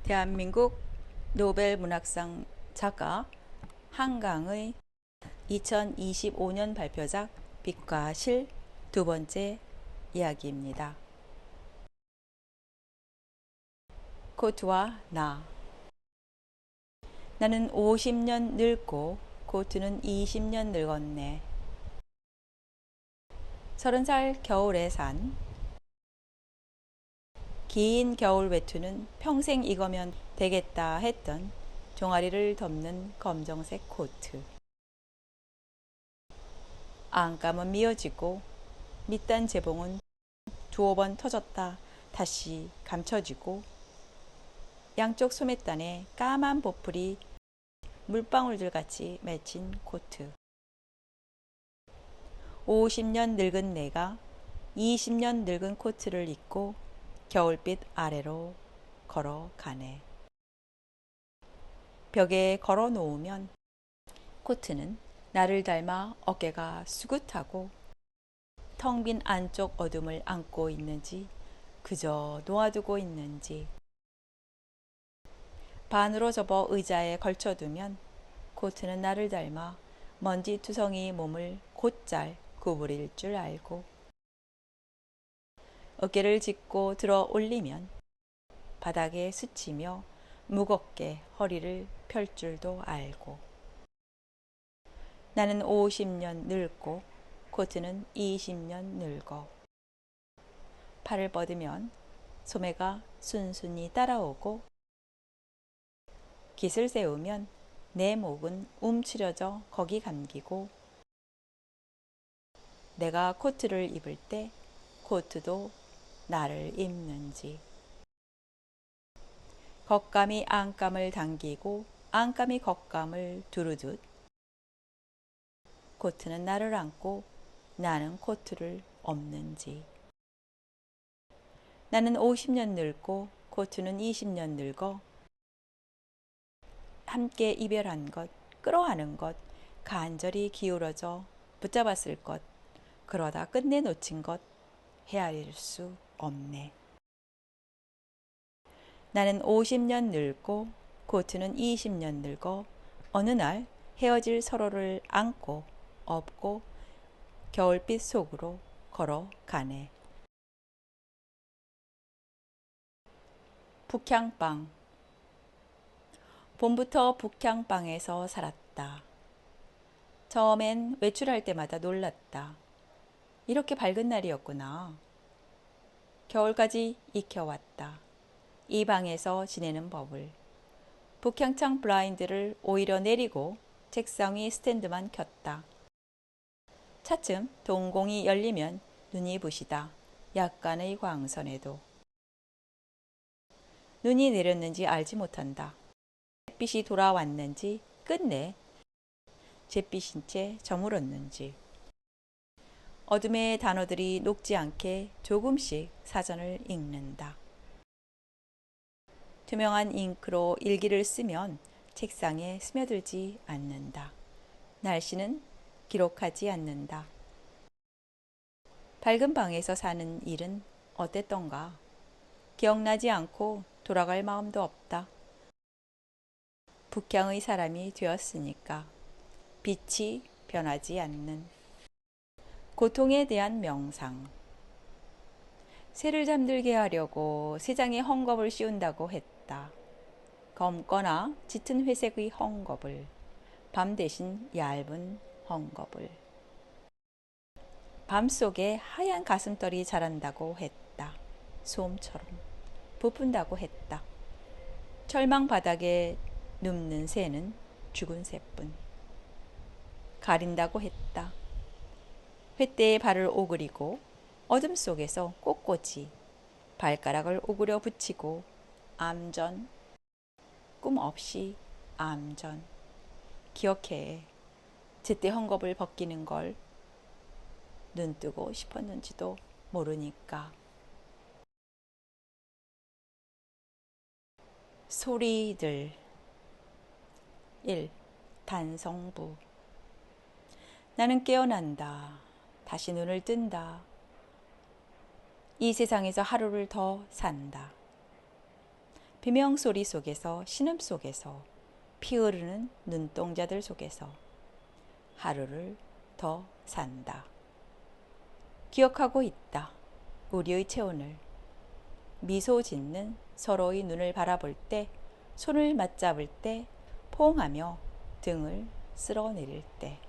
대한민국 노벨문학상 작가 한강의 2025년 발표작 빛과 실 두 번째 이야기입니다. 코트와 나. 나는 50년 늙고 코트는 20년 늙었네. 30살 겨울에 산 긴 겨울 외투는 평생 익으면 되겠다 했던 종아리를 덮는 검정색 코트. 안감은 미어지고 밑단 재봉은 두어 번 터졌다 다시 감춰지고 양쪽 소매단에 까만 보풀이 물방울들 같이 맺힌 코트. 50년 늙은 내가 20년 늙은 코트를 입고 겨울빛 아래로 걸어가네. 벽에 걸어 놓으면 코트는 나를 닮아 어깨가 수긋하고 텅 빈 안쪽 어둠을 안고 있는지 그저 놓아두고 있는지 반으로 접어 의자에 걸쳐두면 코트는 나를 닮아 먼지투성이 몸을 곧잘 구부릴 줄 알고 어깨를 짚고 들어 올리면 바닥에 스치며 무겁게 허리를 펼 줄도 알고 나는 50년 늙고 코트는 20년 늙어 팔을 뻗으면 소매가 순순히 따라오고 깃을 세우면 내 목은 움츠려져 거기 감기고 내가 코트를 입을 때 코트도 나를 입는지 겉감이 안감을 당기고 안감이 겉감을 두르듯 코트는 나를 안고 나는 코트를 업는지 나는 50년 늙고 코트는 20년 늙어 함께 이별한 것, 끌어안은 것, 간절히 기울어져 붙잡았을 것, 그러다 끝내 놓친 것 헤아릴 수 없네. 나는 50년 늙고 코트는 20년 늙어 어느 날 헤어질 서로를 안고 업고 겨울빛 속으로 걸어가네. 북향방. 봄부터 북향방에서 살았다. 처음엔 외출할 때마다 놀랐다. 이렇게 밝은 날이었구나. 겨울까지 익혀왔다. 이 방에서 지내는 법을. 북향창 블라인드를 오히려 내리고 책상 위 스탠드만 켰다. 차츰 동공이 열리면 눈이 부시다. 약간의 광선에도. 눈이 내렸는지 알지 못한다. 햇빛이 돌아왔는지 끝내 잿빛인 채 저물었는지. 어둠의 단어들이 녹지 않게 조금씩 사전을 읽는다. 투명한 잉크로 일기를 쓰면 책상에 스며들지 않는다. 날씨는 기록하지 않는다. 밝은 방에서 사는 일은 어땠던가? 기억나지 않고 돌아갈 마음도 없다. 북향의 사람이 되었으니까. 빛이 변하지 않는 고통에 대한 명상. 새를 잠들게 하려고 새장에 헝겊을 씌운다고 했다. 검거나 짙은 회색의 헝겊을, 밤 대신 얇은 헝겊을. 밤속에 하얀 가슴털이 자란다고 했다. 솜처럼 부푼다고 했다. 철망 바닥에 눕는 새는 죽은 새뿐. 가린다고 했다. 횃대에 발을 오그리고 어둠 속에서 꼿꼿이 발가락을 오그려 붙이고 암전, 꿈 없이 암전. 기억해. 제때 헝겊을 벗기는 걸 눈뜨고 싶었는지도 모르니까. 소리들. 1. 단성부. 나는 깨어난다. 다시 눈을 뜬다. 이 세상에서 하루를 더 산다. 비명소리 속에서, 신음 속에서, 피 흐르는 눈동자들 속에서 하루를 더 산다. 기억하고 있다. 우리의 체온을. 미소 짓는 서로의 눈을 바라볼 때, 손을 맞잡을 때, 포옹하며 등을 쓸어내릴 때,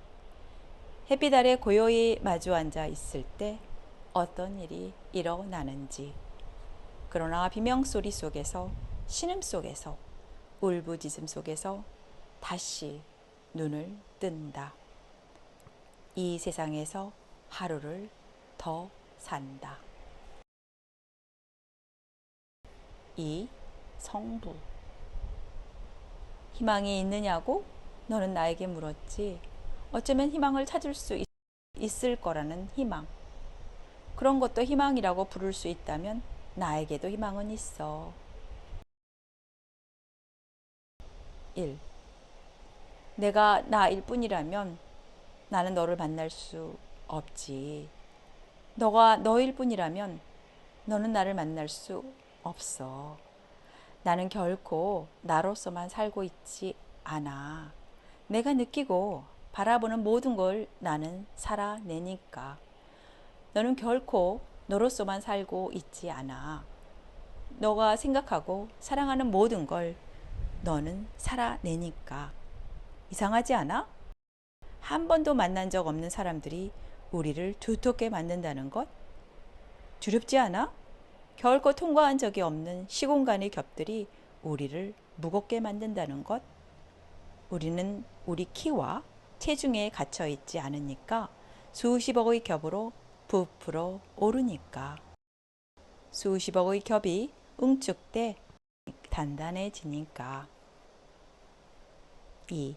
햇빛 아래 고요히 마주 앉아 있을 때 어떤 일이 일어나는지. 그러나 비명소리 속에서, 신음 속에서, 울부짖음 속에서 다시 눈을 뜬다. 이 세상에서 하루를 더 산다. 2. 성부. 희망이 있느냐고 너는 나에게 물었지. 어쩌면 희망을 찾을 수 있을 거라는 희망. 그런 것도 희망이라고 부를 수 있다면 나에게도 희망은 있어. 1. 내가 나일 뿐이라면 나는 너를 만날 수 없지. 너가 너일 뿐이라면 너는 나를 만날 수 없어. 나는 결코 나로서만 살고 있지 않아. 내가 느끼고 바라보는 모든 걸 나는 살아내니까. 너는 결코 너로서만 살고 있지 않아. 너가 생각하고 사랑하는 모든 걸 너는 살아내니까. 이상하지 않아? 한 번도 만난 적 없는 사람들이 우리를 두텁게 만든다는 것? 두렵지 않아? 결코 통과한 적이 없는 시공간의 겹들이 우리를 무겁게 만든다는 것? 우리는 우리 키와 체중에 갇혀 있지 않으니까 수십억의 겹으로 부풀어 오르니까. 수십억의 겹이 응축돼 단단해지니까. 2.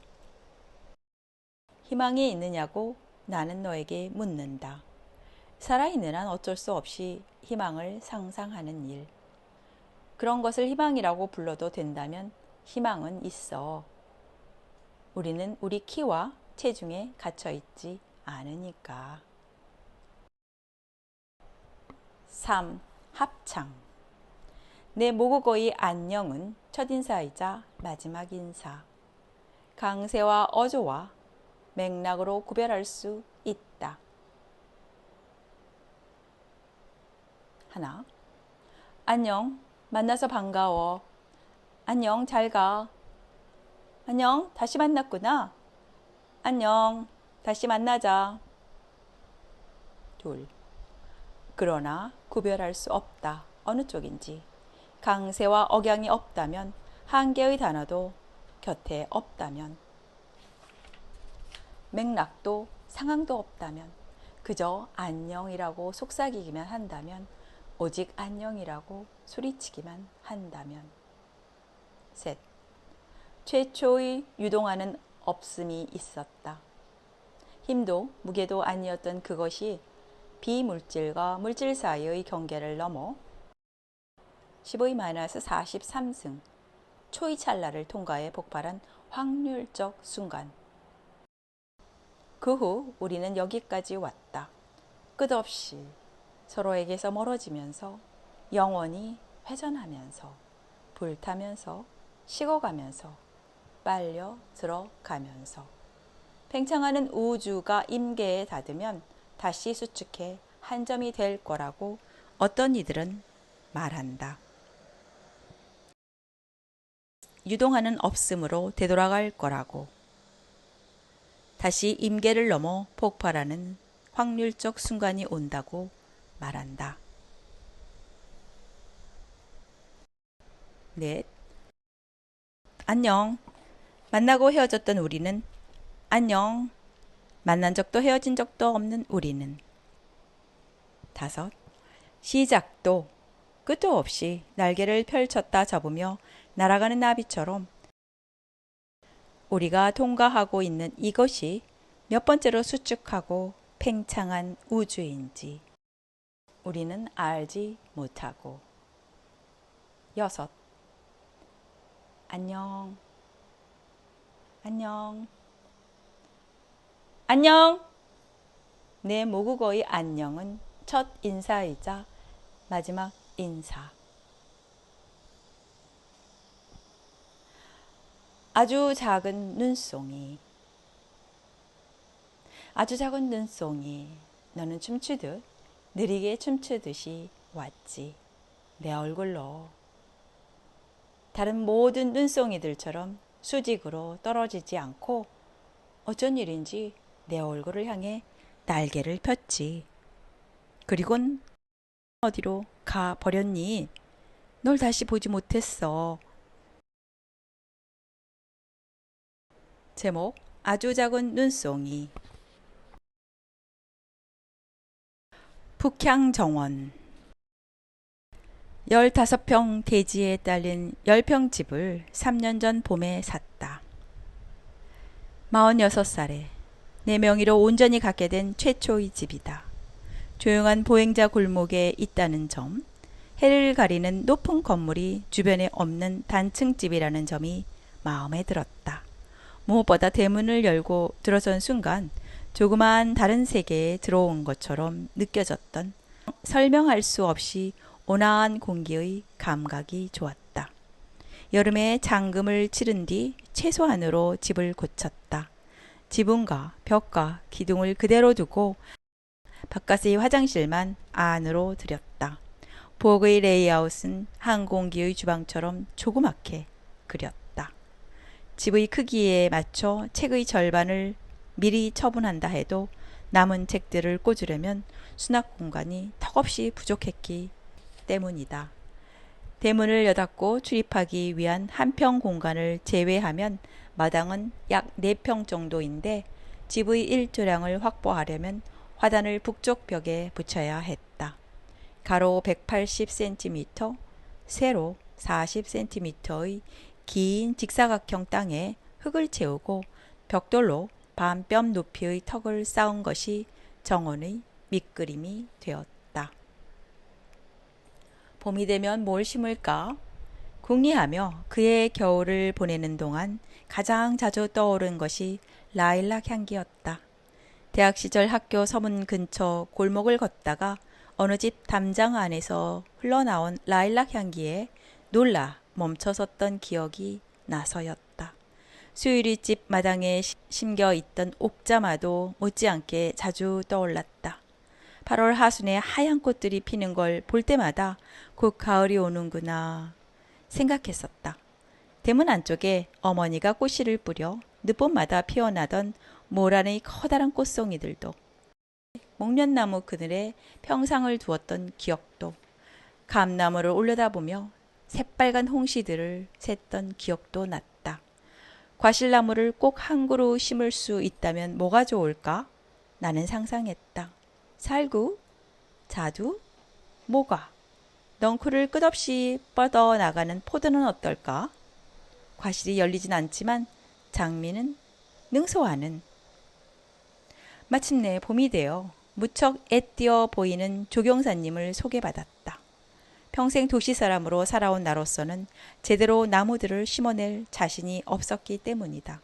희망이 있느냐고 나는 너에게 묻는다. 살아있는 한 어쩔 수 없이 희망을 상상하는 일. 그런 것을 희망이라고 불러도 된다면 희망은 있어. 우리는 우리 키와 체중에 갇혀 있지 않으니까. 3. 합창. 내 모국어의 안녕은 첫인사이자 마지막 인사. 강세와 어조와 맥락으로 구별할 수 있다. 하나. 안녕, 만나서 반가워. 안녕, 잘 가. 안녕, 다시 만났구나. 안녕, 다시 만나자. 둘. 그러나 구별할 수 없다. 어느 쪽인지. 강세와 억양이 없다면, 한 개의 단어도 곁에 없다면, 맥락도 상황도 없다면, 그저 안녕이라고 속삭이기만 한다면, 오직 안녕이라고 소리치기만 한다면. 셋. 최초의 유동하는 없음이 있었다. 힘도 무게도 아니었던 그것이 비물질과 물질 사이의 경계를 넘어 10⁻43승 초의 찰나를 통과해 폭발한 확률적 순간. 그 후 우리는 여기까지 왔다. 끝없이 서로에게서 멀어지면서 영원히 회전하면서 불타면서 식어가면서 빨려 들어가면서 팽창하는 우주가 임계에 닿으면 다시 수축해 한 점이 될 거라고 어떤 이들은 말한다. 유동하는 없음으로 되돌아갈 거라고. 다시 임계를 넘어 폭발하는 확률적 순간이 온다고 말한다. 넷. 안녕. 만나고 헤어졌던 우리는. 안녕. 만난 적도 헤어진 적도 없는 우리는. 다섯. 시작도 끝도 없이 날개를 펼쳤다 접으며 날아가는 나비처럼 우리가 통과하고 있는 이것이 몇 번째로 수축하고 팽창한 우주인지 우리는 알지 못하고. 여섯. 안녕. 안녕. 안녕. 내 모국어의 안녕은 첫 인사이자 마지막 인사. 아주 작은 눈송이. 아주 작은 눈송이. 너는 춤추듯 느리게 춤추듯이 왔지. 내 얼굴로. 다른 모든 눈송이들처럼 수직으로 떨어지지 않고 어쩐 일인지 내 얼굴을 향해 날개를 폈지. 그리곤 어디로 가 버렸니? 널 다시 보지 못했어. 제목 아주 작은 눈송이. 북향정원. 15평 대지에 딸린 10평 집을 3년 전 봄에 샀다. 46살에 내 명의로 온전히 갖게 된 최초의 집이다. 조용한 보행자 골목에 있다는 점, 해를 가리는 높은 건물이 주변에 없는 단층집이라는 점이 마음에 들었다. 무엇보다 대문을 열고 들어선 순간 조그마한 다른 세계에 들어온 것처럼 느껴졌던 설명할 수 없이 온화한 공기의 감각이 좋았다. 여름에 장금을 치른 뒤 최소한으로 집을 고쳤다. 지붕과 벽과 기둥을 그대로 두고 바깥의 화장실만 안으로 들였다. 부엌의 레이아웃은 항공기의 주방처럼 조그맣게 그렸다. 집의 크기에 맞춰 책의 절반을 미리 처분한다 해도 남은 책들을 꽂으려면 수납 공간이 턱없이 부족했기 때문이다. 대문을 여닫고 출입하기 위한 한평 공간을 제외하면 마당은 약 4평 정도인데 집의 일조량을 확보하려면 화단을 북쪽 벽에 붙여야 했다. 가로 180cm, 세로 40cm의 긴 직사각형 땅에 흙을 채우고 벽돌로 반뼘 높이의 턱을 쌓은 것이 정원의 밑그림이 되었다. 봄이 되면 뭘 심을까? 궁리하며 그의 겨울을 보내는 동안 가장 자주 떠오른 것이 라일락 향기였다. 대학 시절 학교 서문 근처 골목을 걷다가 어느 집 담장 안에서 흘러나온 라일락 향기에 놀라 멈춰섰던 기억이 나서였다. 수유리집 마당에 심겨 있던 옥자마도 못지않게 자주 떠올랐다. 8월 하순에 하얀 꽃들이 피는 걸 볼 때마다 곧 가을이 오는구나 생각했었다. 대문 안쪽에 어머니가 꽃씨를 뿌려 늦봄마다 피어나던 모란의 커다란 꽃송이들도, 목련나무 그늘에 평상을 두었던 기억도, 감나무를 올려다보며 새빨간 홍시들을 샜던 기억도 났다. 과실나무를 꼭 한 그루 심을 수 있다면 뭐가 좋을까? 나는 상상했다. 살구? 자두? 모과? 넝쿨을 끝없이 뻗어나가는 포도는 어떨까? 과실이 열리진 않지만 장미는 능소하는. 마침내 봄이 되어 무척 애띄어 보이는 조경사님을 소개받았다. 평생 도시 사람으로 살아온 나로서는 제대로 나무들을 심어낼 자신이 없었기 때문이다.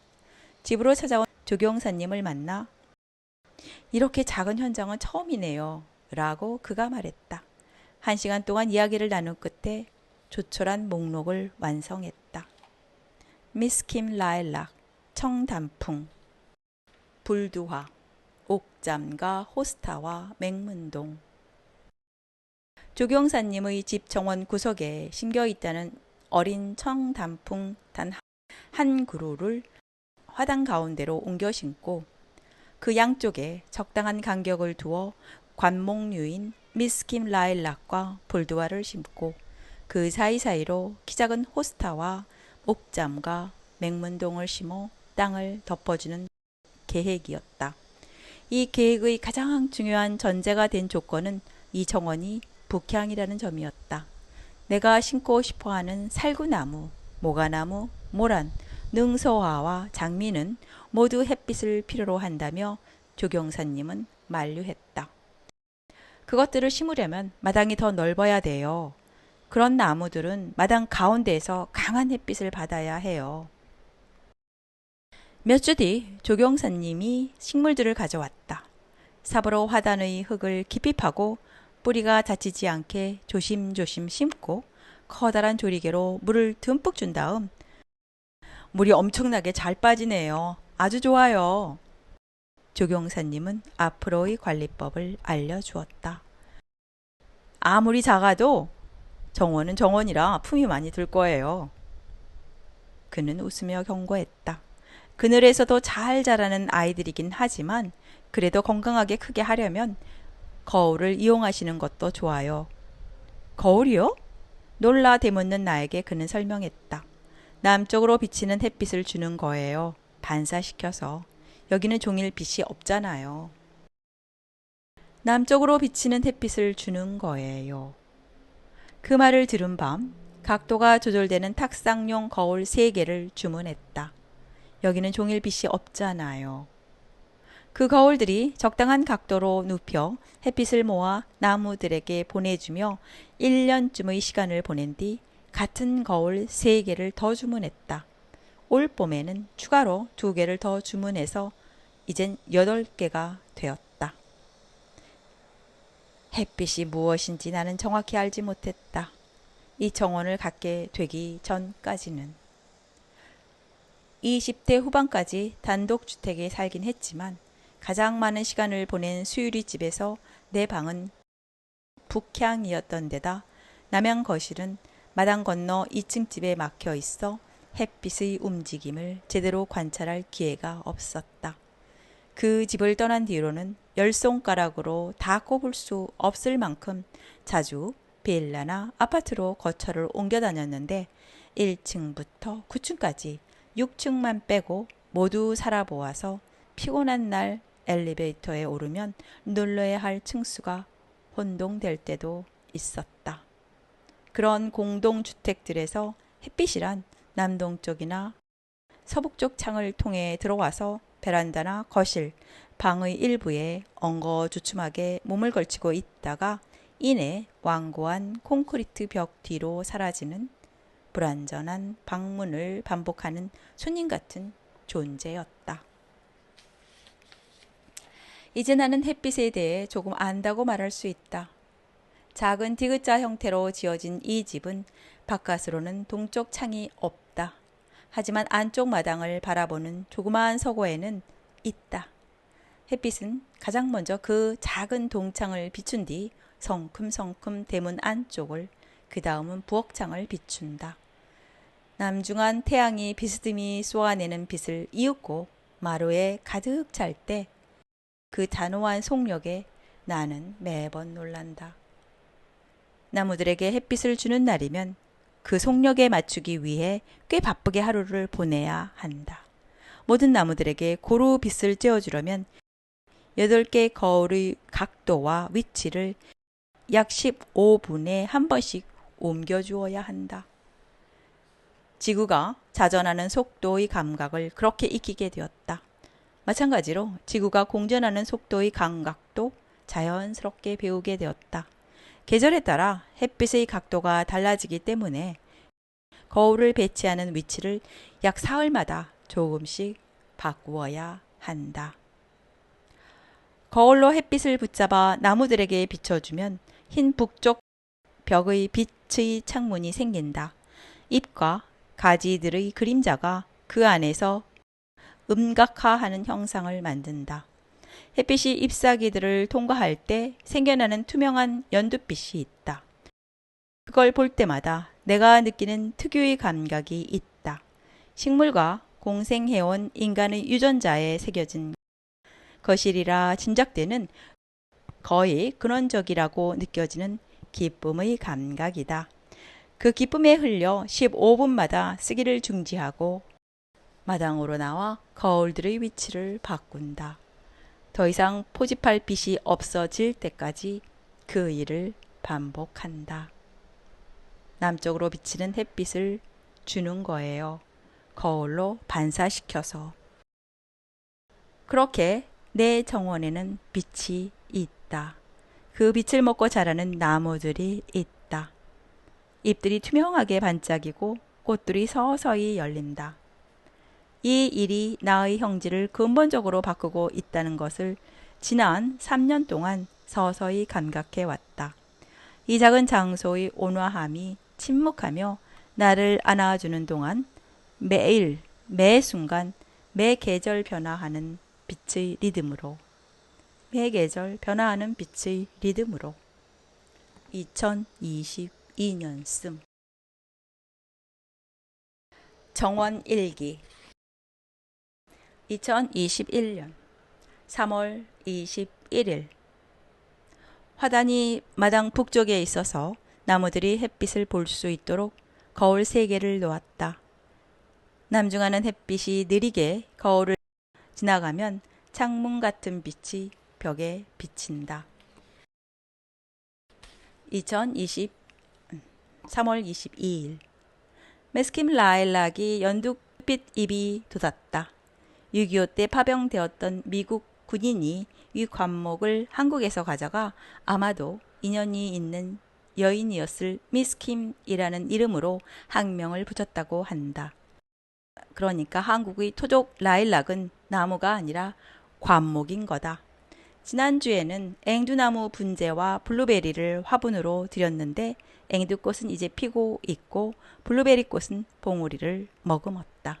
집으로 찾아온 조경사님을 만나 이렇게 작은 현장은 처음이네요 라고 그가 말했다. 1시간 동안 이야기를 나눈 끝에 조촐한 목록을 완성했다. 미스킴 라일락, 청단풍, 불두화, 옥잠과 호스타와 맹문동. 조경사님의 집 정원 구석에 심겨 있다는 어린 청단풍 단 한 그루를 화단 가운데로 옮겨 심고 그 양쪽에 적당한 간격을 두어 관목류인 미스킴 라일락과 볼드와를 심고 그 사이사이로 키작은 호스타와 옥잠과 맹문동을 심어 땅을 덮어주는 계획이었다. 이 계획의 가장 중요한 전제가 된 조건은 이 정원이 북향이라는 점이었다. 내가 심고 싶어하는 살구나무, 모가나무, 모란, 능소화와 장미는 모두 햇빛을 필요로 한다며 조경사님은 만류했다. 그것들을 심으려면 마당이 더 넓어야 돼요. 그런 나무들은 마당 가운데에서 강한 햇빛을 받아야 해요. 몇 주 뒤 조경사님이 식물들을 가져왔다. 삽으로 화단의 흙을 깊이 파고 뿌리가 다치지 않게 조심조심 심고 커다란 조리개로 물을 듬뿍 준 다음 물이 엄청나게 잘 빠지네요. 아주 좋아요. 조경사님은 앞으로의 관리법을 알려주었다. 아무리 작아도 정원은 정원이라 품이 많이 들 거예요. 그는 웃으며 경고했다. 그늘에서도 잘 자라는 아이들이긴 하지만 그래도 건강하게 크게 하려면 거울을 이용하시는 것도 좋아요. 거울이요? 놀라 되묻는 나에게 그는 설명했다. 남쪽으로 비치는 햇빛을 주는 거예요. 반사시켜서. 여기는 종일 빛이 없잖아요. 남쪽으로 비치는 햇빛을 주는 거예요. 그 말을 들은 밤, 각도가 조절되는 탁상용 거울 3개를 주문했다. 여기는 종일 빛이 없잖아요. 그 거울들이 적당한 각도로 눕혀 햇빛을 모아 나무들에게 보내주며 1년쯤의 시간을 보낸 뒤 같은 거울 3개를 더 주문했다. 올 봄에는 추가로 2개를 더 주문해서 이젠 8개가 되었다. 햇빛이 무엇인지 나는 정확히 알지 못했다. 이 정원을 갖게 되기 전까지는. 20대 후반까지 단독주택에 살긴 했지만 가장 많은 시간을 보낸 수유리 집에서 내 방은 북향이었던 데다 남양 거실은 마당 건너 2층 집에 막혀 있어 햇빛의 움직임을 제대로 관찰할 기회가 없었다. 그 집을 떠난 뒤로는 10손가락으로 다 꼽을 수 없을 만큼 자주 빌라나 아파트로 거처를 옮겨 다녔는데 1층부터 9층까지 6층만 빼고 모두 살아보아서 피곤한 날 엘리베이터에 오르면 눌러야 할 층수가 혼동될 때도 있었다. 그런 공동주택들에서 햇빛이란 남동쪽이나 서북쪽 창을 통해 들어와서 베란다나 거실, 방의 일부에 엉거주춤하게 몸을 걸치고 있다가 이내 완고한 콘크리트 벽 뒤로 사라지는 불완전한 방문을 반복하는 손님 같은 존재였다. 이제 나는 햇빛에 대해 조금 안다고 말할 수 있다. 작은 디귿자 형태로 지어진 이 집은 바깥으로는 동쪽 창이 없다. 하지만 안쪽 마당을 바라보는 조그마한 서고에는 있다. 햇빛은 가장 먼저 그 작은 동창을 비춘 뒤 성큼성큼 대문 안쪽을, 그 다음은 부엌창을 비춘다. 남중한 태양이 비스듬히 쏘아내는 빛을 이윽고 마루에 가득 찰 때 그 단호한 속력에 나는 매번 놀란다. 나무들에게 햇빛을 주는 날이면 그 속력에 맞추기 위해 꽤 바쁘게 하루를 보내야 한다. 모든 나무들에게 고루 빛을 쬐어주려면 8개 거울의 각도와 위치를 약 15분에 한 번씩 옮겨주어야 한다. 지구가 자전하는 속도의 감각을 그렇게 익히게 되었다. 마찬가지로 지구가 공전하는 속도의 감각도 자연스럽게 배우게 되었다. 계절에 따라 햇빛의 각도가 달라지기 때문에 거울을 배치하는 위치를 약 사흘마다 조금씩 바꾸어야 한다. 거울로 햇빛을 붙잡아 나무들에게 비춰주면 흰 북쪽 벽의 빛의 창문이 생긴다. 잎과 가지들의 그림자가 그 안에서 음각화하는 형상을 만든다. 햇빛이 잎사귀들을 통과할 때 생겨나는 투명한 연두빛이 있다. 그걸 볼 때마다 내가 느끼는 특유의 감각이 있다. 식물과 공생해온 인간의 유전자에 새겨진 것이리라 짐작되는 거의 근원적이라고 느껴지는 기쁨의 감각이다. 그 기쁨에 흘려 15분마다 쓰기를 중지하고 마당으로 나와 거울들의 위치를 바꾼다. 더 이상 포집할 빛이 없어질 때까지 그 일을 반복한다. 남쪽으로 비치는 햇빛을 주는 거예요. 거울로 반사시켜서. 그렇게 내 정원에는 빛이 있다. 그 빛을 먹고 자라는 나무들이 있다. 잎들이 투명하게 반짝이고 꽃들이 서서히 열린다. 이 일이 나의 형질을 근본적으로 바꾸고 있다는 것을 지난 3년 동안 서서히 감각해 왔다. 이 작은 장소의 온화함이 침묵하며 나를 안아주는 동안 매일 매 순간, 매 계절 변화하는 빛의 리듬으로, 매 계절 변화하는 빛의 리듬으로. 2022년씀. 정원 일기. 2021년 3월 21일. 화단이 마당 북쪽에 있어서 나무들이 햇빛을 볼 수 있도록 거울 3개를 놓았다. 남중하는 햇빛이 느리게 거울을 지나가면 창문 같은 빛이 벽에 비친다. 2020 3월 22일. 메스킴 라일락이 연두빛 잎이 돋았다. 6.25 때 파병되었던 미국 군인이 이 관목을 한국에서 가져가 아마도 인연이 있는 여인이었을 미스킴이라는 이름으로 학명을 붙였다고 한다. 그러니까 한국의 토종 라일락은 나무가 아니라 관목인 거다. 지난주에는 앵두나무 분재와 블루베리를 화분으로 드렸는데 앵두꽃은 이제 피고 있고 블루베리 꽃은 봉우리를 머금었다.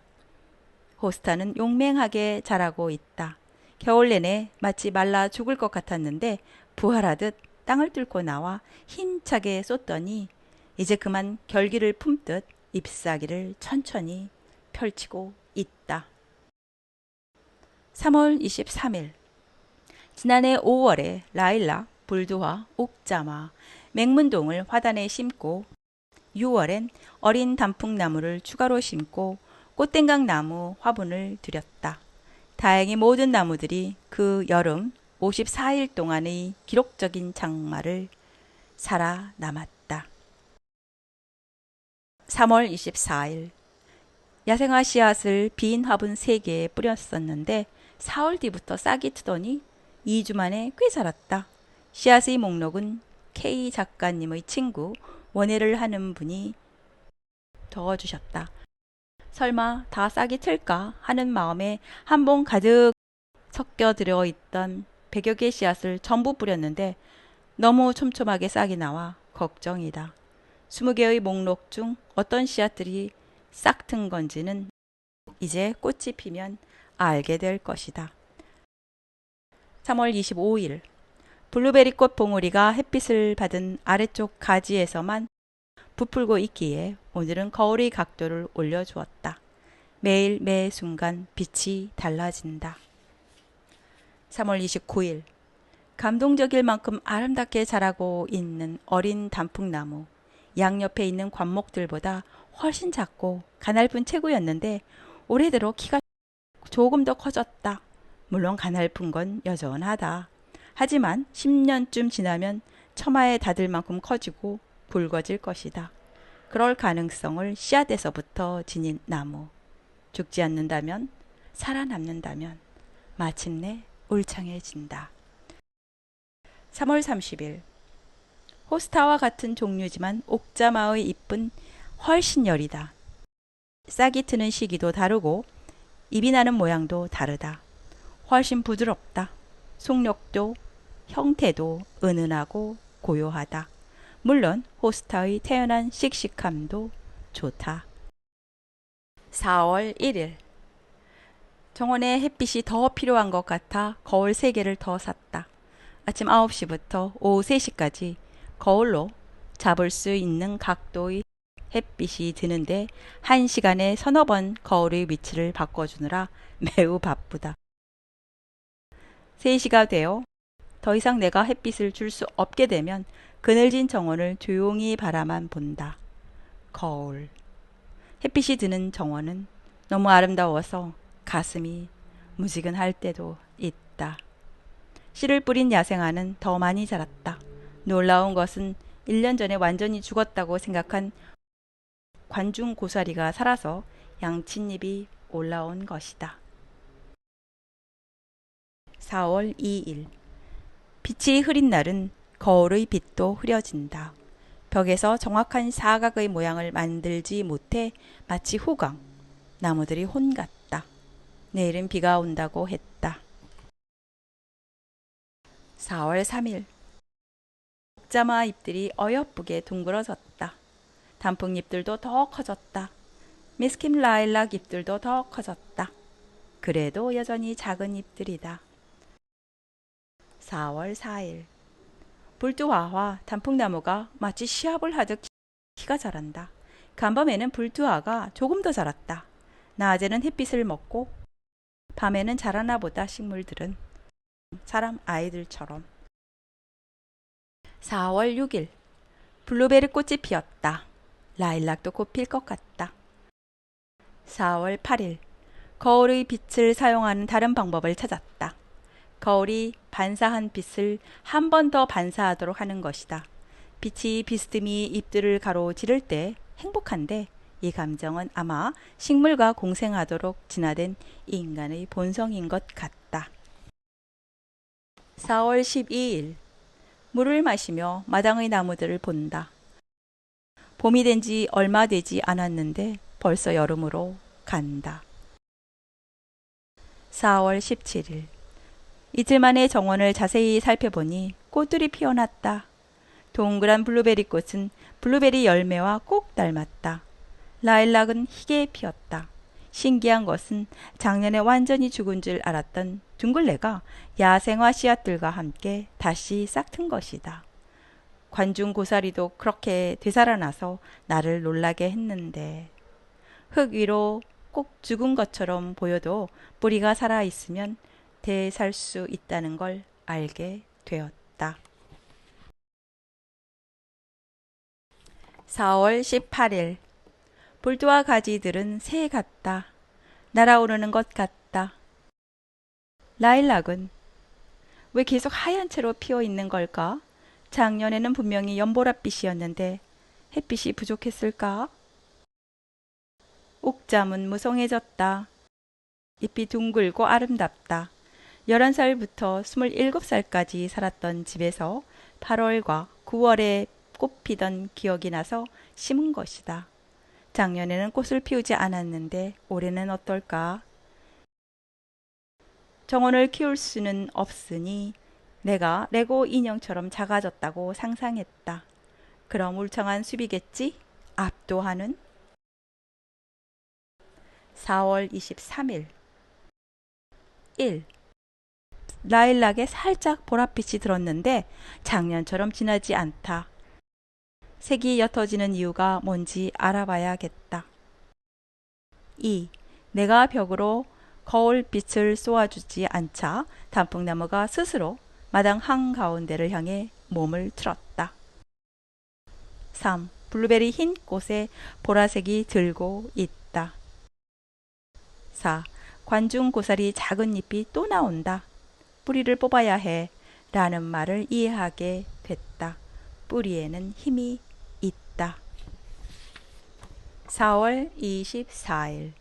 호스타는 용맹하게 자라고 있다. 겨울 내내 마치 말라 죽을 것 같았는데 부활하듯 땅을 뚫고 나와 힘차게 쏟더니 이제 그만 결기를 품듯 잎사귀를 천천히 펼치고 있다. 3월 23일. 지난해 5월에 라일락, 불두화, 옥자마, 맹문동을 화단에 심고 6월엔 어린 단풍나무를 추가로 심고 꽃땡각 나무 화분을 들였다. 다행히 모든 나무들이 그 여름 54일 동안의 기록적인 장마를 살아남았다. 3월 24일. 야생화 씨앗을 빈 화분 3개에 뿌렸었는데 4월 뒤부터 싹이 트더니 2주 만에 꽤 자랐다. 씨앗의 목록은 K 작가님의 친구 원예를 하는 분이 적어주셨다. 설마 다 싹이 틀까 하는 마음에 한 봉 가득 섞여 들어있던 100여 개 씨앗을 전부 뿌렸는데 너무 촘촘하게 싹이 나와 걱정이다. 20개의 목록 중 어떤 씨앗들이 싹 튼 건지는 이제 꽃이 피면 알게 될 것이다. 3월 25일. 블루베리꽃 봉우리가 햇빛을 받은 아래쪽 가지에서만 부풀고 있기에 오늘은 거울의 각도를 올려주었다. 매일 매 순간 빛이 달라진다. 3월 29일. 감동적일 만큼 아름답게 자라고 있는 어린 단풍나무. 양옆에 있는 관목들보다 훨씬 작고 가냘픈 체구였는데 올해 들어 키가 조금 더 커졌다. 물론 가냘픈 건 여전하다. 하지만 10년쯤 지나면 처마에 닿을 만큼 커지고 붉어질 것이다. 그럴 가능성을 씨앗에서부터 지닌 나무. 죽지 않는다면, 살아남는다면 마침내 울창해진다. 3월 30일. 호스타와 같은 종류지만 옥자마의 잎은 훨씬 여리다. 싹이 트는 시기도 다르고 잎이 나는 모양도 다르다. 훨씬 부드럽다. 속력도 형태도 은은하고 고요하다. 물론 호스타의 태연한 씩씩함도 좋다. 4월 1일. 정원에 햇빛이 더 필요한 것 같아 거울 3개를 더 샀다. 아침 9시부터 오후 3시까지 거울로 잡을 수 있는 각도의 햇빛이 드는데 1시간에 서너 번 거울의 위치를 바꿔주느라 매우 바쁘다. 3시가 되어 더 이상 내가 햇빛을 줄 수 없게 되면 그늘진 정원을 조용히 바라만 본다. 거울. 햇빛이 드는 정원은 너무 아름다워서 가슴이 무지근할 때도 있다. 씨를 뿌린 야생화는 더 많이 자랐다. 놀라운 것은 1년 전에 완전히 죽었다고 생각한 관중 고사리가 살아서 양칫잎이 올라온 것이다. 4월 2일. 빛이 흐린 날은 거울의 빛도 흐려진다. 벽에서 정확한 사각의 모양을 만들지 못해 마치 후광, 나무들이 혼 같다. 내일은 비가 온다고 했다. 4월 3일. 옥자마 잎들이 어여쁘게 둥그러졌다. 단풍잎들도 더 커졌다. 미스킴 라일락 잎들도 더 커졌다. 그래도 여전히 작은 잎들이다. 4월 4일. 불두화와 단풍나무가 마치 시합을 하듯 키가 자란다. 간밤에는 불두화가 조금 더 자랐다. 낮에는 햇빛을 먹고 밤에는 자라나 보다 식물들은 사람 아이들처럼. 4월 6일. 블루베리 꽃이 피었다. 라일락도 곧 필 것 같다. 4월 8일. 거울의 빛을 사용하는 다른 방법을 찾았다. 거울이 반사한 빛을 한 번 더 반사하도록 하는 것이다. 빛이 비스듬히 잎들을 가로지를 때 행복한데 이 감정은 아마 식물과 공생하도록 진화된 인간의 본성인 것 같다. 4월 12일. 물을 마시며 마당의 나무들을 본다. 봄이 된 지 얼마 되지 않았는데 벌써 여름으로 간다. 4월 17일. 이틀 만에 정원을 자세히 살펴보니 꽃들이 피어났다. 동그란 블루베리 꽃은 블루베리 열매와 꼭 닮았다. 라일락은 희게 피었다. 신기한 것은 작년에 완전히 죽은 줄 알았던 둥글레가 야생화 씨앗들과 함께 다시 싹튼 것이다. 관중 고사리도 그렇게 되살아나서 나를 놀라게 했는데 흙 위로 꼭 죽은 것처럼 보여도 뿌리가 살아있으면 되살 수 있다는 걸 알게 되었다. 4월 18일. 불두와 가지들은 새 같다. 날아오르는 것 같다. 라일락은 왜 계속 하얀 채로 피어 있는 걸까? 작년에는 분명히 연보랏빛이었는데 햇빛이 부족했을까? 옥잠은 무성해졌다. 잎이 둥글고 아름답다. 11살부터 27살까지 살았던 집에서 8월과 9월에 꽃 피던 기억이 나서 심은 것이다. 작년에는 꽃을 피우지 않았는데 올해는 어떨까? 정원을 키울 수는 없으니 내가 레고 인형처럼 작아졌다고 상상했다. 그럼 울창한 숲이겠지? 압도하는? 4월 23일. 1. 라일락에 살짝 보랏빛이 들었는데 작년처럼 진하지 않다. 색이 옅어지는 이유가 뭔지 알아봐야겠다. 2. 내가 벽으로 거울빛을 쏘아주지 않자 단풍나무가 스스로 마당 한가운데를 향해 몸을 틀었다. 3. 블루베리 흰 꽃에 보라색이 들고 있다. 4. 관중 고사리 작은 잎이 또 나온다. 뿌리를 뽑아야 해 라는 말을 이해하게 됐다. 뿌리에는 힘이 있다. 4월 24일.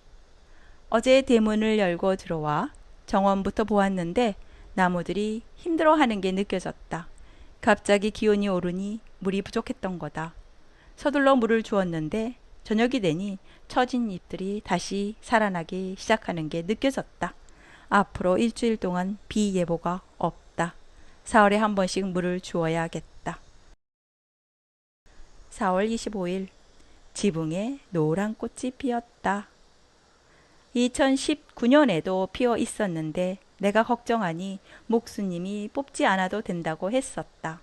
어제 대문을 열고 들어와 정원부터 보았는데 나무들이 힘들어하는 게 느껴졌다. 갑자기 기온이 오르니 물이 부족했던 거다. 서둘러 물을 주었는데 저녁이 되니 처진 잎들이 다시 살아나기 시작하는 게 느껴졌다. 앞으로 일주일 동안 비 예보가 없다. 4월에 한 번씩 물을 주어야겠다. 4월 25일. 지붕에 노란 꽃이 피었다. 2019년에도 피어 있었는데 내가 걱정하니 목수님이 뽑지 않아도 된다고 했었다.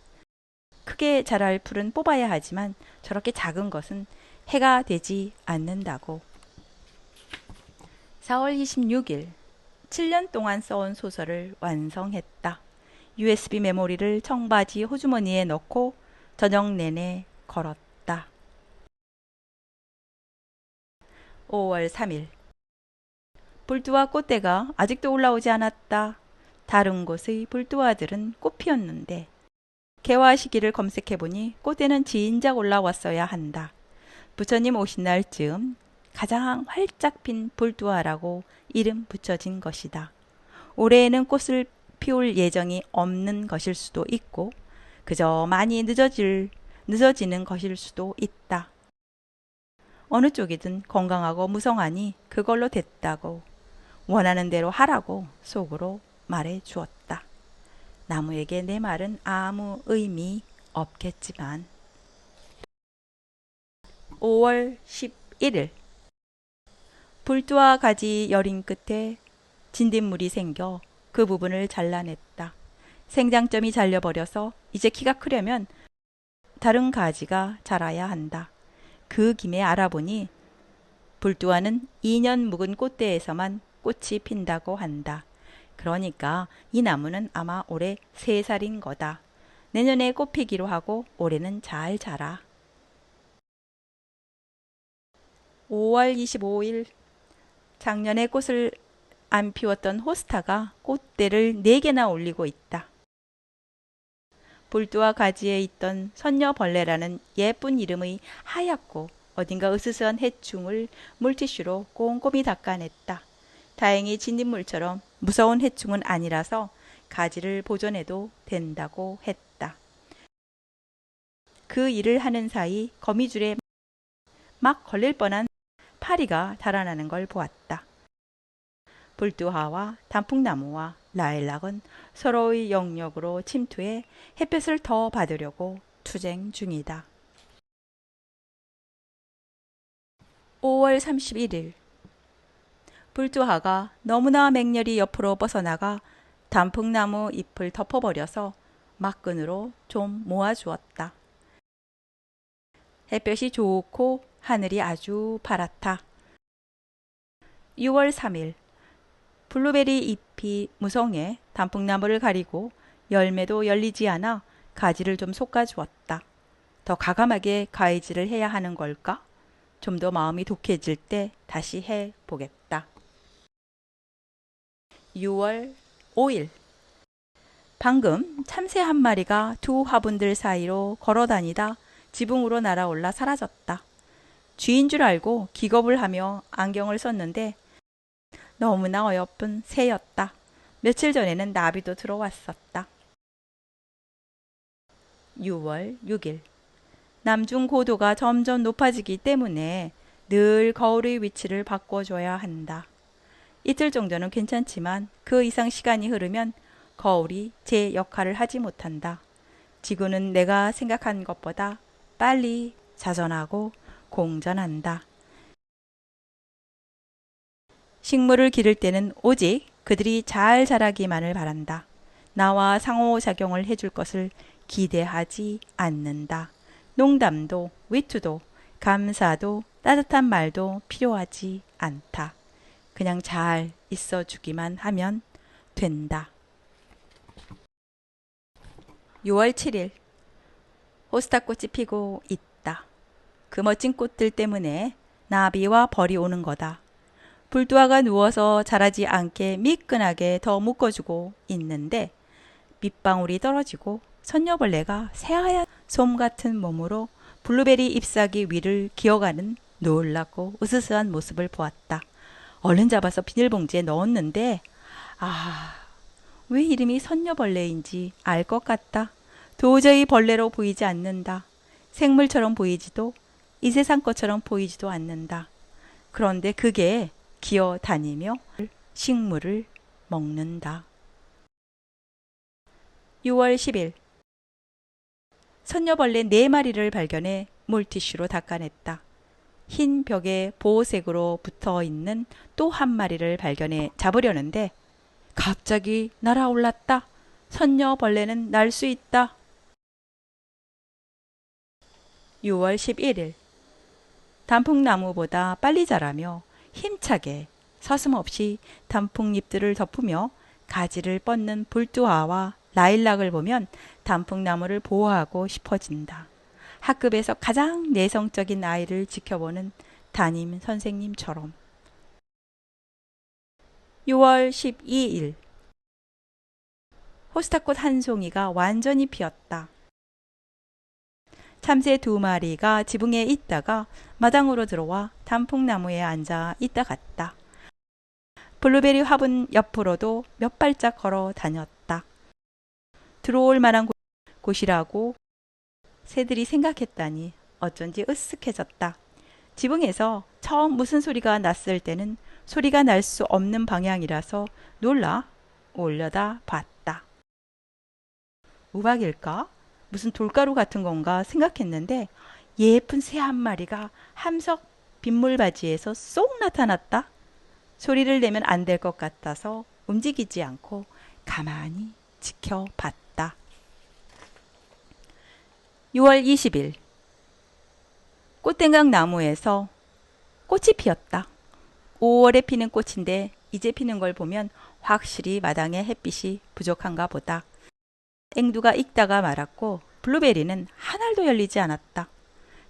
크게 자랄 풀은 뽑아야 하지만 저렇게 작은 것은 해가 되지 않는다고. 4월 26일. 7년 동안 써온 소설을 완성했다. USB 메모리를 청바지 호주머니에 넣고 저녁 내내 걸었다. 5월 3일. 불두와 꽃대가 아직도 올라오지 않았다. 다른 곳의 불두와들은 꽃 피었는데 개화 시기를 검색해보니 꽃대는 진작 올라왔어야 한다. 부처님 오신 날쯤 가장 활짝 핀 불두와라고 이름 붙여진 것이다. 올해에는 꽃을 피울 예정이 없는 것일 수도 있고 그저 많이 늦어지는 것일 수도 있다. 어느 쪽이든 건강하고 무성하니 그걸로 됐다고 원하는 대로 하라고 속으로 말해 주었다. 나무에게 내 말은 아무 의미 없겠지만. 5월 11일. 불두와 가지 여린 끝에 진딧물이 생겨 그 부분을 잘라냈다. 생장점이 잘려버려서 이제 키가 크려면 다른 가지가 자라야 한다. 그 김에 알아보니 불두와는 2년 묵은 꽃대에서만 꽃이 핀다고 한다. 그러니까 이 나무는 아마 올해 3살인 거다. 내년에 꽃 피기로 하고 올해는 잘 자라. 5월 25일 작년에 꽃을 안 피웠던 호스타가 꽃대를 4개나 올리고 있다. 불두와 가지에 있던 선녀벌레라는 예쁜 이름의 하얗고 어딘가 으스스한 해충을 물티슈로 꼼꼼히 닦아냈다. 다행히 진딧물처럼 무서운 해충은 아니라서 가지를 보존해도 된다고 했다. 그 일을 하는 사이 거미줄에 막 걸릴 뻔한 파리가 달아나는 걸 보았다. 불두하와 단풍나무와 라일락은 서로의 영역으로 침투해 햇볕을 더 받으려고 투쟁 중이다. 5월 31일 불두하가 너무나 맹렬히 옆으로 뻗어나가 단풍나무 잎을 덮어버려서 막근으로 좀 모아주었다. 햇볕이 좋고 하늘이 아주 파랗다. 6월 3일 블루베리 잎이 무성해 단풍나무를 가리고 열매도 열리지 않아 가지를 좀 솎아주었다. 더 과감하게 가위질을 해야 하는 걸까? 좀 더 마음이 독해질 때 다시 해보겠다. 6월 5일 방금 참새 한 마리가 두 화분들 사이로 걸어다니다 지붕으로 날아올라 사라졌다. 쥐인 줄 알고 기겁을 하며 안경을 썼는데 너무나 어여쁜 새였다. 며칠 전에는 나비도 들어왔었다. 6월 6일 남중 고도가 점점 높아지기 때문에 늘 거울의 위치를 바꿔줘야 한다. 이틀 정도는 괜찮지만 그 이상 시간이 흐르면 거울이 제 역할을 하지 못한다. 지구는 내가 생각한 것보다 빨리 자전하고 공전한다. 식물을 기를 때는 오직 그들이 잘 자라기만을 바란다. 나와 상호작용을 해줄 것을 기대하지 않는다. 농담도 위투도 감사도 따뜻한 말도 필요하지 않다. 그냥 잘 있어주기만 하면 된다. 6월 7일 호스타꽃이 피고 있다. 그 멋진 꽃들 때문에 나비와 벌이 오는 거다. 불두아가 누워서 자라지 않게 미끈하게 더 묶어주고 있는데 밑방울이 떨어지고 선녀벌레가 새하얀 솜 같은 몸으로 블루베리 잎사귀 위를 기어가는 놀랍고 으스스한 모습을 보았다. 얼른 잡아서 비닐봉지에 넣었는데 왜 이름이 선녀벌레인지 알 것 같다. 도저히 벌레로 보이지 않는다. 생물처럼 보이지도 이 세상 것처럼 보이지도 않는다. 그런데 그게 기어다니며 식물을 먹는다. 6월 10일 선녀벌레 4마리를 발견해 물티슈로 닦아냈다. 흰 벽에 보호색으로 붙어있는 또 한 마리를 발견해 잡으려는데 갑자기 날아올랐다. 선녀벌레는 날 수 있다. 6월 11일 단풍나무보다 빨리 자라며 힘차게 서슴없이 단풍잎들을 덮으며 가지를 뻗는 불두아와 라일락을 보면 단풍나무를 보호하고 싶어진다. 학급에서 가장 내성적인 아이를 지켜보는 담임 선생님처럼. 6월 12일 호스타꽃 한 송이가 완전히 피었다. 참새 2마리가 지붕에 있다가 마당으로 들어와 단풍나무에 앉아 있다 갔다. 블루베리 화분 옆으로도 몇 발짝 걸어 다녔다. 들어올 만한 곳이라고 새들이 생각했다니 어쩐지 으쓱해졌다. 지붕에서 처음 무슨 소리가 났을 때는 소리가 날 수 없는 방향이라서 놀라 올려다 봤다. 우박일까? 무슨 돌가루 같은 건가 생각했는데 예쁜 새 한 마리가 함석 빗물바지에서 쏙 나타났다. 소리를 내면 안 될 것 같아서 움직이지 않고 가만히 지켜봤다. 6월 20일 꽃땡강 나무에서 꽃이 피었다. 5월에 피는 꽃인데 이제 피는 걸 보면 확실히 마당에 햇빛이 부족한가 보다. 앵두가 익다가 말았고 블루베리는 한 알도 열리지 않았다.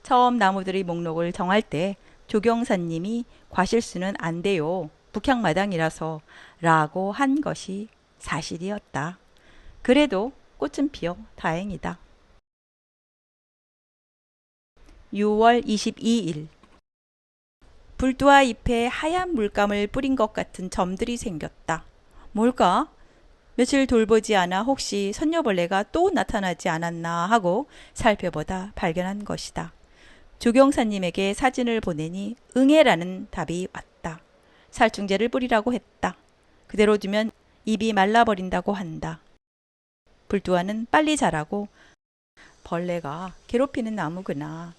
처음 나무들의 목록을 정할 때 조경사님이 과실수는 안 돼요. 북향마당이라서 라고 한 것이 사실이었다. 그래도 꽃은 피어 다행이다. 6월 22일 불두와 잎에 하얀 물감을 뿌린 것 같은 점들이 생겼다. 뭘까? 며칠 돌보지 않아 혹시 선녀벌레가 또 나타나지 않았나 하고 살펴보다 발견한 것이다. 조경사님에게 사진을 보내니 응애라는 답이 왔다. 살충제를 뿌리라고 했다. 그대로 두면 잎이 말라버린다고 한다. 불두와는 빨리 자라고 벌레가 괴롭히는 나무구나.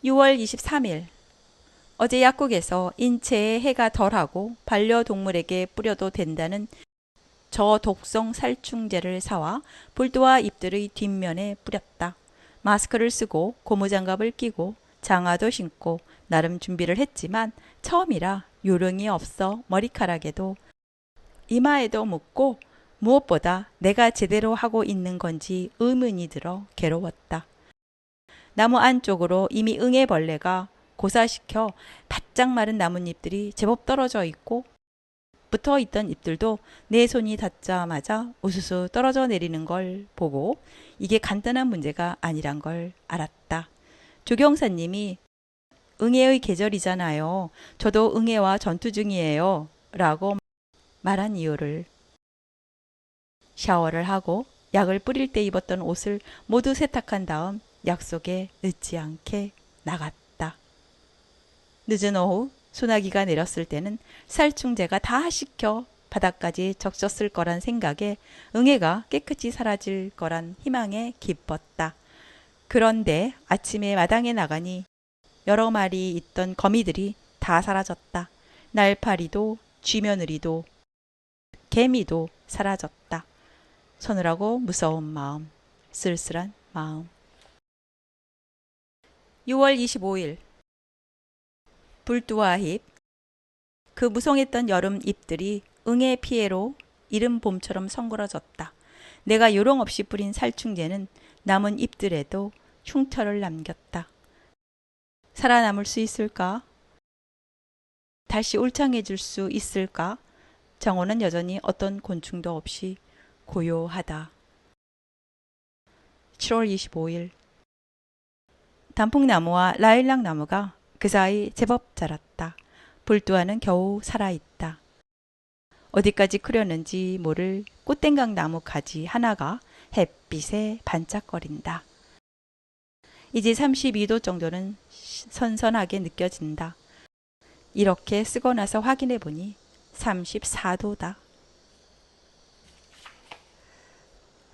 6월 23일 어제 약국에서 인체에 해가 덜하고 반려동물에게 뿌려도 된다는 저독성 살충제를 사와 불두와 잎들의 뒷면에 뿌렸다. 마스크를 쓰고 고무장갑을 끼고 장화도 신고 나름 준비를 했지만 처음이라 요령이 없어 머리카락에도 이마에도 묻고 무엇보다 내가 제대로 하고 있는 건지 의문이 들어 괴로웠다. 나무 안쪽으로 이미 응애벌레가 고사시켜 바짝 마른 나뭇잎들이 제법 떨어져 있고 붙어 있던 잎들도 내 손이 닿자마자 우수수 떨어져 내리는 걸 보고 이게 간단한 문제가 아니란 걸 알았다. 조경사님이 응애의 계절이잖아요. 저도 응애와 전투 중이에요. 라고 말한 이유를 샤워를 하고 약을 뿌릴 때 입었던 옷을 모두 세탁한 다음 약속에 늦지 않게 나갔다. 늦은 오후 소나기가 내렸을 때는 살충제가 다 식혀 바닥까지 적셨을 거란 생각에 응애가 깨끗이 사라질 거란 희망에 기뻤다. 그런데 아침에 마당에 나가니 여러 마리 있던 거미들이 다 사라졌다. 날파리도 쥐며느리도 개미도 사라졌다. 서늘하고 무서운 마음, 쓸쓸한 마음. 6월 25일 불두와 잎. 그 무성했던 여름 잎들이 응애 피해로 이른 봄처럼 성그러졌다. 내가 요령 없이 뿌린 살충제는 남은 잎들에도 흉터를 남겼다. 살아남을 수 있을까? 다시 울창해질 수 있을까? 정원은 여전히 어떤 곤충도 없이 고요하다. 7월 25일 단풍나무와 라일락나무가 그 사이 제법 자랐다. 불두와는 겨우 살아있다. 어디까지 크려는지 모를 꽃땡강 나무 가지 하나가 햇빛에 반짝거린다. 이제 32도 정도는 선선하게 느껴진다. 이렇게 쓰고 나서 확인해 보니 34도다.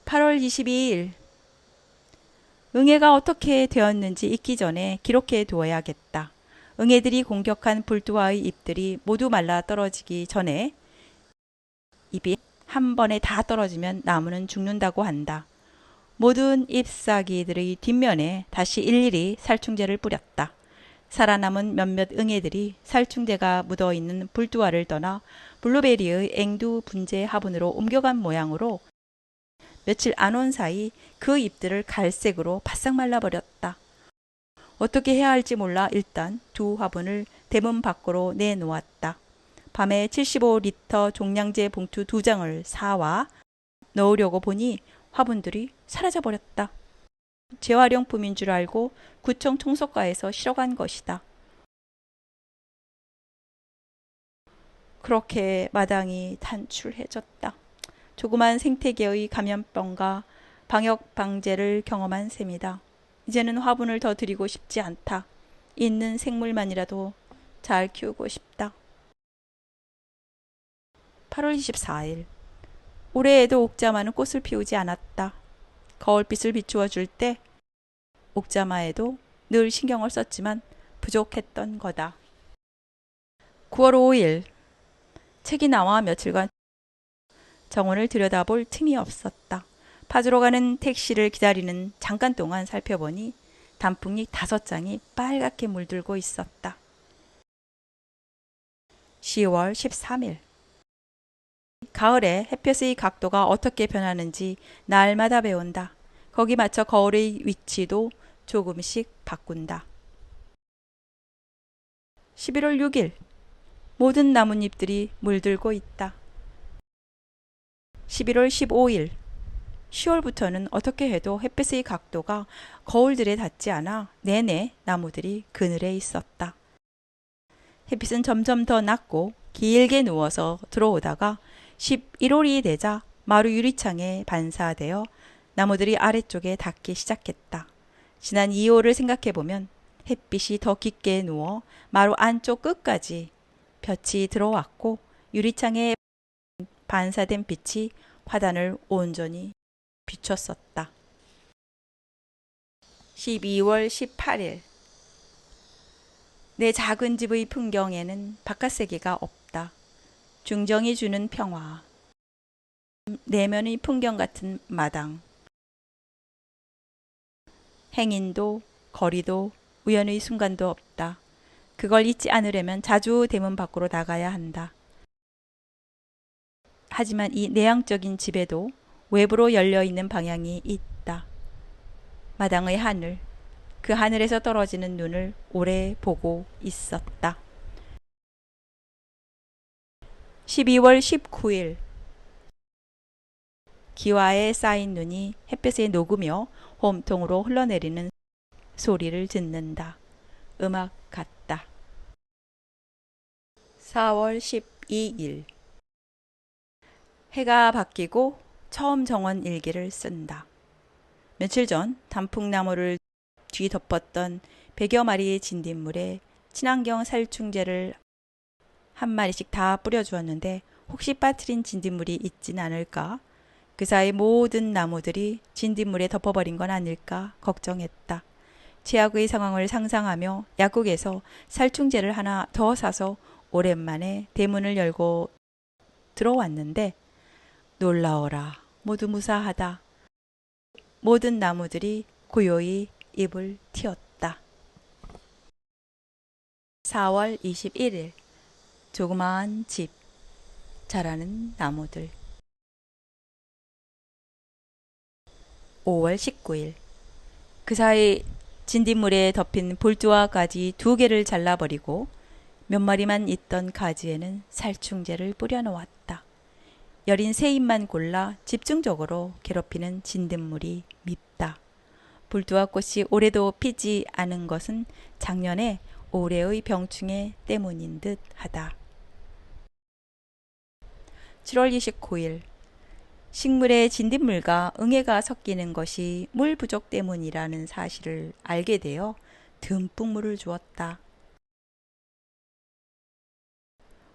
8월 22일 응애가 어떻게 되었는지 잊기 전에 기록해 두어야겠다. 응애들이 공격한 불두와의 잎들이 모두 말라 떨어지기 전에 잎이 한 번에 다 떨어지면 나무는 죽는다고 한다. 모든 잎사귀들의 뒷면에 다시 일일이 살충제를 뿌렸다. 살아남은 몇몇 응애들이 살충제가 묻어있는 불두와를 떠나 블루베리의 앵두 분재 화분으로 옮겨간 모양으로 며칠 안 온 사이 그 잎들을 갈색으로 바싹 말라버렸다. 어떻게 해야 할지 몰라 일단 두 화분을 대문 밖으로 내놓았다. 밤에 75리터 종량제 봉투 2장을 사와 넣으려고 보니 화분들이 사라져버렸다. 재활용품인 줄 알고 구청 청소과에서 실어간 것이다. 그렇게 마당이 단출해졌다. 조그만 생태계의 감염병과 방역 방제를 경험한 셈이다. 이제는 화분을 더 드리고 싶지 않다. 있는 생물만이라도 잘 키우고 싶다. 8월 24일 올해에도 옥자마는 꽃을 피우지 않았다. 거울빛을 비추어 줄 때 옥자마에도 늘 신경을 썼지만 부족했던 거다. 9월 5일 책이 나와 며칠간 정원을 들여다볼 틈이 없었다. 파주로 가는 택시를 기다리는 잠깐 동안 살펴보니 단풍잎 5장이 빨갛게 물들고 있었다. 10월 13일 가을에 햇볕의 각도가 어떻게 변하는지 날마다 배운다. 거기 맞춰 거울의 위치도 조금씩 바꾼다. 11월 6일 모든 나뭇잎들이 물들고 있다. 11월 15일 10월부터는 어떻게 해도 햇빛의 각도가 거울들에 닿지 않아 내내 나무들이 그늘에 있었다. 햇빛은 점점 더 낮고 길게 누워서 들어오다가 11월이 되자 마루 유리창에 반사되어 나무들이 아래쪽에 닿기 시작했다. 지난 2월을 생각해보면 햇빛이 더 깊게 누워 마루 안쪽 끝까지 볕이 들어왔고 유리창에 반사된 빛이 화단을 온전히 비췄었다. 12월 18일 내 작은 집의 풍경에는 바깥 세계가 없다. 중정이 주는 평화, 내면의 풍경 같은 마당, 행인도 거리도 우연의 순간도 없다. 그걸 잊지 않으려면 자주 대문 밖으로 나가야 한다. 하지만 이 내향적인 집에도 외부로 열려있는 방향이 있다. 마당의 하늘, 그 하늘에서 떨어지는 눈을 오래 보고 있었다. 12월 19일 기와에 쌓인 눈이 햇볕에 녹으며 홈통으로 흘러내리는 소리를 듣는다. 음악 같다. 4월 12일 해가 바뀌고 처음 정원 일기를 쓴다. 며칠 전 단풍나무를 뒤덮었던 100여 마리의 진딧물에 친환경 살충제를 한 마리씩 다 뿌려주었는데 혹시 빠뜨린 진딧물이 있진 않을까? 그 사이 모든 나무들이 진딧물에 덮어버린 건 아닐까 걱정했다. 최악의 상황을 상상하며 약국에서 살충제를 하나 더 사서 오랜만에 대문을 열고 들어왔는데 놀라워라. 모두 무사하다. 모든 나무들이 고요히 잎을 틔웠다. 4월 21일 조그마한 집, 자라는 나무들. 5월 19일 그 사이 진딧물에 덮인 볼두와 가지 2개를 잘라버리고 몇 마리만 있던 가지에는 살충제를 뿌려놓았다. 여린 새 잎만 골라 집중적으로 괴롭히는 진딧물이 밉다. 볼두와 꽃이 올해도 피지 않은 것은 작년에 올해의 병충해 때문인 듯 하다. 7월 29일 식물에 진딧물과 응애가 섞이는 것이 물 부족 때문이라는 사실을 알게 되어 듬뿍 물을 주었다.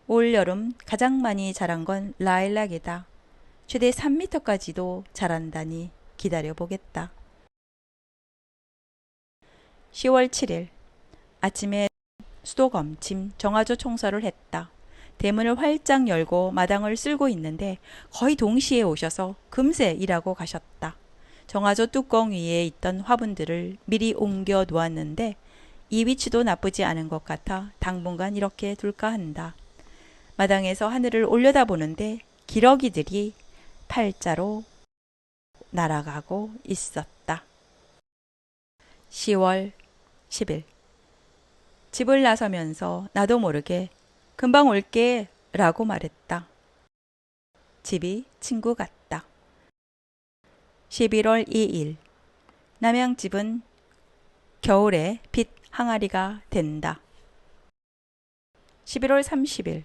올 여름 가장 많이 자란 건 라일락이다. 최대 3m까지도 자란다니 기다려보겠다. 10월 7일 아침에 수도검, 짐, 정화조 청소를 했다. 대문을 활짝 열고 마당을 쓸고 있는데 거의 동시에 오셔서 금세 일하고 가셨다. 정화조 뚜껑 위에 있던 화분들을 미리 옮겨 놓았는데 이 위치도 나쁘지 않은 것 같아 당분간 이렇게 둘까 한다. 마당에서 하늘을 올려다보는데 기러기들이 팔자로 날아가고 있었다. 10월 10일 집을 나서면서 나도 모르게 금방 올게 라고 말했다. 집이 친구 같다. 11월 2일 남양집은 겨울에 빛 항아리가 된다. 11월 30일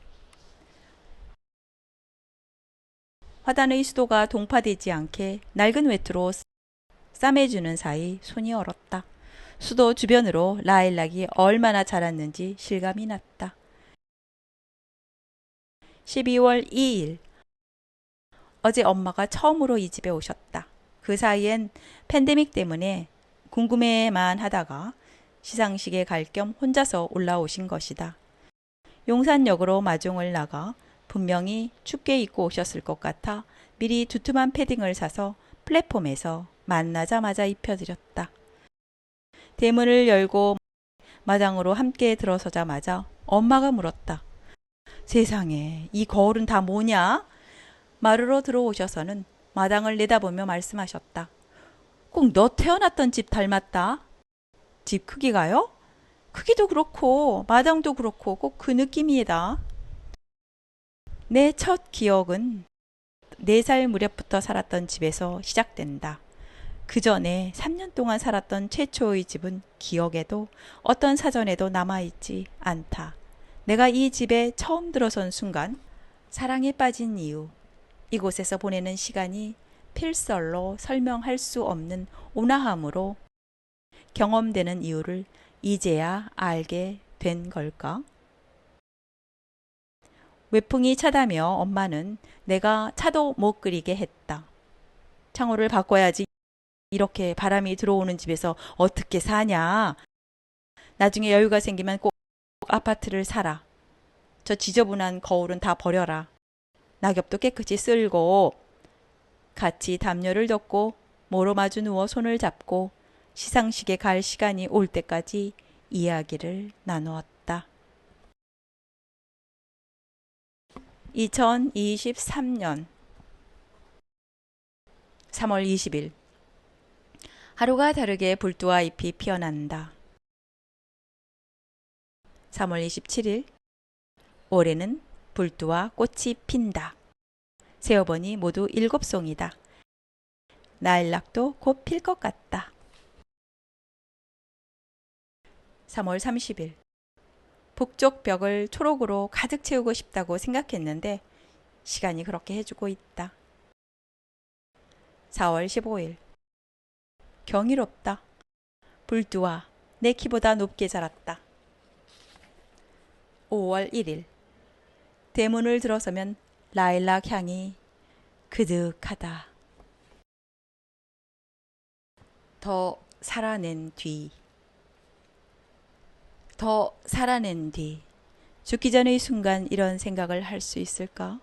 화단의 수도가 동파되지 않게 낡은 외투로 싸매주는 사이 손이 얼었다. 수도 주변으로 라일락이 얼마나 자랐는지 실감이 났다. 12월 2일 어제 엄마가 처음으로 이 집에 오셨다. 그 사이엔 팬데믹 때문에 궁금해만 하다가 시상식에 갈 겸 혼자서 올라오신 것이다. 용산역으로 마중을 나가 분명히 춥게 입고 오셨을 것 같아 미리 두툼한 패딩을 사서 플랫폼에서 만나자마자 입혀드렸다. 대문을 열고 마당으로 함께 들어서자마자 엄마가 물었다. 세상에, 이 거울은 다 뭐냐? 마루로 들어오셔서는 마당을 내다보며 말씀하셨다. 꼭 너 태어났던 집 닮았다. 집 크기가요? 크기도 그렇고 마당도 그렇고 꼭 그 느낌이다. 내 첫 기억은 4살 무렵부터 살았던 집에서 시작된다. 그 전에 3년 동안 살았던 최초의 집은 기억에도 어떤 사전에도 남아있지 않다. 내가 이 집에 처음 들어선 순간 사랑에 빠진 이유, 이곳에서 보내는 시간이 필설로 설명할 수 없는 온화함으로 경험되는 이유를 이제야 알게 된 걸까? 외풍이 차다며 엄마는 내가 차도 못 끓이게 했다. 창호를 바꿔야지. 이렇게 바람이 들어오는 집에서 어떻게 사냐. 나중에 여유가 생기면 꼭 아파트를 사라. 저 지저분한 거울은 다 버려라. 낙엽도 깨끗이 쓸고 같이 담요를 덮고 모로마주 누워 손을 잡고 시상식에 갈 시간이 올 때까지 이야기를 나누었다. 2023년 3월 20일 하루가 다르게 불두와 잎이 피어난다. 3월 27일 올해는 불두와 꽃이 핀다. 세어보니 모두 7송이다. 나일락도 곧 필 것 같다. 3월 30일 북쪽 벽을 초록으로 가득 채우고 싶다고 생각했는데 시간이 그렇게 해주고 있다. 4월 15일 경이롭다. 불두와 내 키보다 높게 자랐다. 5월 1일 대문을 들어서면 라일락 향이 그득하다. 더 살아낸 뒤 죽기 전의 순간 이런 생각을 할 수 있을까?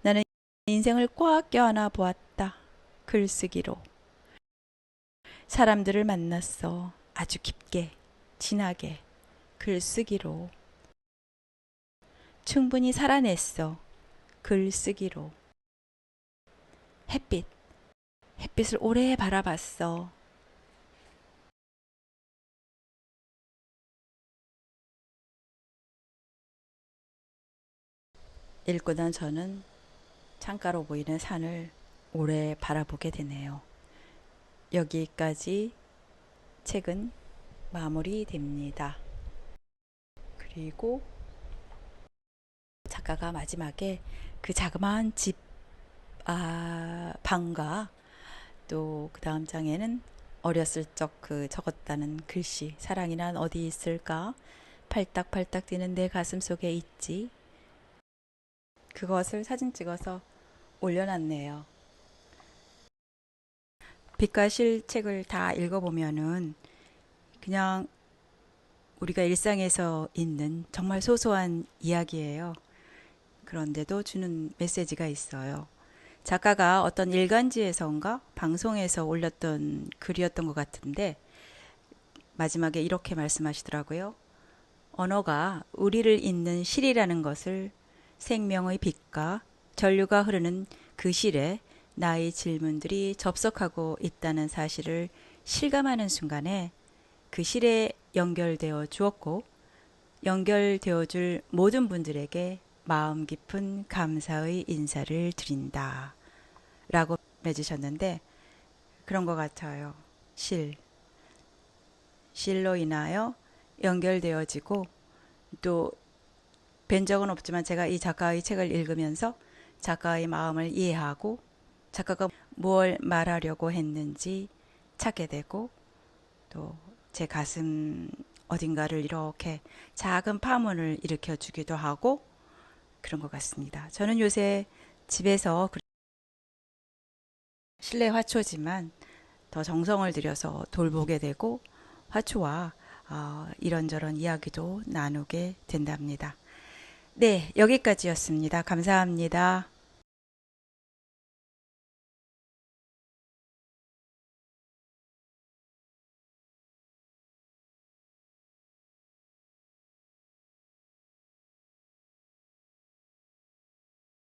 나는 인생을 꽉 껴안아 보았다. 글쓰기로. 사람들을 만났어. 아주 깊게, 진하게. 글쓰기로. 충분히 살아냈어. 글쓰기로. 햇빛을 오래 바라봤어. 읽고 난 저는 창가로 보이는 산을 오래 바라보게 되네요. 여기까지 책은 마무리됩니다. 그리고 작가가 마지막에 그 자그마한 집 방과 또 그 다음 장에는 어렸을 적 그 적었다는 글씨, 사랑이 난 어디 있을까? 팔딱팔딱 뛰는 내 가슴 속에 있지. 그것을 사진 찍어서 올려놨네요. 빛과 실 책을 다 읽어보면은 그냥 우리가 일상에서 있는 정말 소소한 이야기예요. 그런데도 주는 메시지가 있어요. 작가가 어떤 일간지에서인가 방송에서 올렸던 글이었던 것 같은데 마지막에 이렇게 말씀하시더라고요. 언어가 우리를 잇는 실이라는 것을 생명의 빛과 전류가 흐르는 그 실에 나의 질문들이 접속하고 있다는 사실을 실감하는 순간에 그 실에 연결되어 주었고 연결되어 줄 모든 분들에게 마음 깊은 감사의 인사를 드린다 라고 맺으셨는데 그런 것 같아요. 실로 인하여 연결되어지고 또 뵌 적은 없지만 제가 이 작가의 책을 읽으면서 작가의 마음을 이해하고 작가가 무엇을 말하려고 했는지 찾게 되고 또 제 가슴 어딘가를 이렇게 작은 파문을 일으켜 주기도 하고 그런 것 같습니다. 저는 요새 집에서 실내 화초지만 더 정성을 들여서 돌보게 되고 화초와 이런저런 이야기도 나누게 된답니다. 네, 여기까지였습니다. 감사합니다.